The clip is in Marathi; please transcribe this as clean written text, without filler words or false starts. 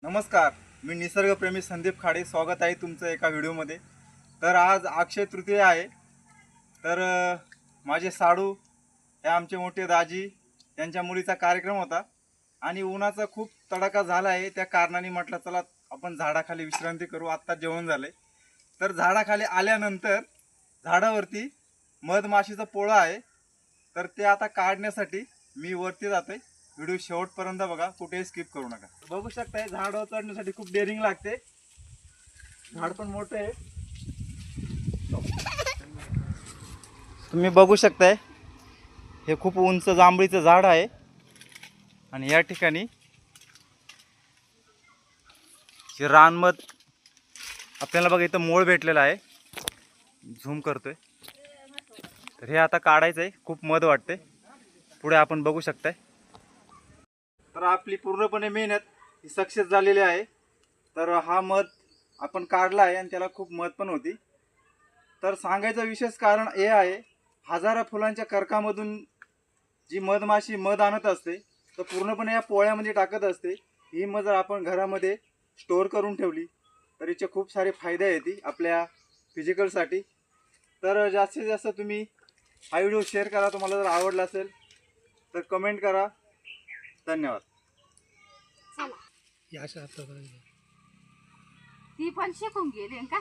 नमस्कार, मी निसर्गप्रेमी संदीप खाडे. स्वागत आहे तुमचं एका व्हिडिओमध्ये. तर आज अक्षय तृतीया आहे. तर माझे साडू हे आमचे मोठे दाजी यांच्या मुलीचा कार्यक्रम होता आणि उन्हाचा खूप तडाखा झाला आहे. त्या कारणाने म्हटलं चला आपण झाडाखाली विश्रांती करू. आत्ता जेवण झाले. तर झाडाखाली आल्यानंतर झाडावरती मधमाशीचं पोळं आहे. तर ते आता काढण्यासाठी मी वरती जातोय. व्हिडिओ शेवटपर्यंत बघा, कुठेही स्किप करू नका. बघू शकताय झाडावर चढण्यासाठी खूप डेअरिंग लागते. झाड पण मोठं आहे. तुम्ही बघू शकताय हे खूप उंच जांभळीचं झाड आहे आणि या ठिकाणी रानमध आपल्याला बघा इथं मोळ भेटलेला आहे. झूम करतोय. तर हे आता काढायचं आहे. खूप मध वाटते. पुढे आपण बघू शकताय. तर आपली पूर्णपणे मेहनत ही सक्सेस झालेली आहे. तर हा मध आपण काढला आहे आणि त्याला खूप मध पण होती. तर सांगायचं विशेष कारण हे आहे, हजारो फुलांच्या कर्कामधून जी मधमाशी मध आणत असते तर पूर्णपणे या पोळ्यामध्ये टाकत असते. ही मध जर आपण घरामध्ये स्टोअर करून ठेवली तर याचे खूप सारे फायदे आहेत आपल्या फिजिकलसाठी. तर जास्तीत जास्त तुम्ही हा व्हिडिओ शेअर करा. तुम्हाला जर आवडला असेल तर कमेंट करा. धन्यवाद. ती पण शिकून गेली काय.